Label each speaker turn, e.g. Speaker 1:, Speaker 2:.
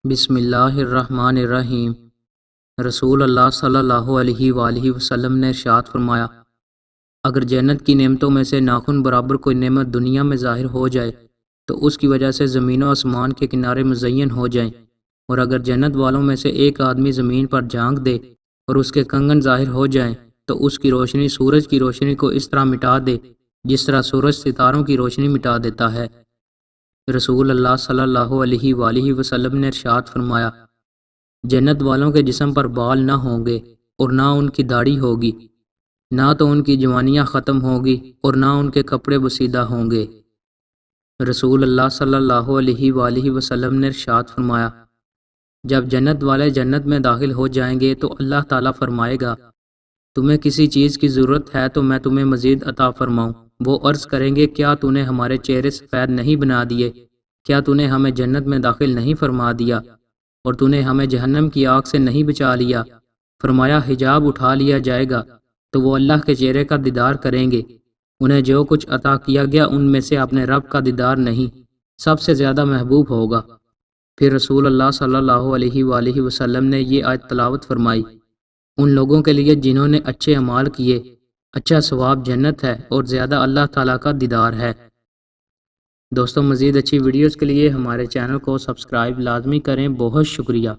Speaker 1: بسم اللہ الرحمن الرحیم۔ رسول اللہ صلی اللہ علیہ وآلہ وسلم نے ارشاد فرمایا، اگر جنت کی نعمتوں میں سے ناخن برابر کوئی نعمت دنیا میں ظاہر ہو جائے تو اس کی وجہ سے زمین و آسمان کے کنارے مزین ہو جائیں، اور اگر جنت والوں میں سے ایک آدمی زمین پر جھانک دے اور اس کے کنگن ظاہر ہو جائیں تو اس کی روشنی سورج کی روشنی کو اس طرح مٹا دے جس طرح سورج ستاروں کی روشنی مٹا دیتا ہے۔ رسول اللہ صلی اللہ علیہ وآلہ وسلم نے ارشاد فرمایا، جنت والوں کے جسم پر بال نہ ہوں گے اور نہ ان کی داڑھی ہوگی، نہ تو ان کی جوانیاں ختم ہوگی اور نہ ان کے کپڑے بسیدہ ہوں گے۔ رسول اللہ صلی اللہ علیہ وآلہ وسلم نے ارشاد فرمایا، جب جنت والے جنت میں داخل ہو جائیں گے تو اللہ تعالیٰ فرمائے گا، تمہیں کسی چیز کی ضرورت ہے تو میں تمہیں مزید عطا فرماؤں؟ وہ عرض کریں گے، کیا تو نے ہمارے چہرے سفید نہیں بنا دیے؟ کیا تو نے ہمیں جنت میں داخل نہیں فرما دیا؟ اور تو نے ہمیں جہنم کی آگ سے نہیں بچا لیا؟ فرمایا، حجاب اٹھا لیا جائے گا تو وہ اللہ کے چہرے کا دیدار کریں گے۔ انہیں جو کچھ عطا کیا گیا ان میں سے اپنے رب کا دیدار نہیں، سب سے زیادہ محبوب ہوگا۔ پھر رسول اللہ صلی اللہ علیہ وآلہ وسلم نے یہ آیت تلاوت فرمائی، ان لوگوں کے لیے جنہوں نے اچھے اعمال کیے، اچھا ثواب جنت ہے اور زیادہ اللہ تعالیٰ کا دیدار ہے۔ دوستوں، مزید اچھی ویڈیوز کے لیے ہمارے چینل کو سبسکرائب لازمی کریں۔ بہت شکریہ۔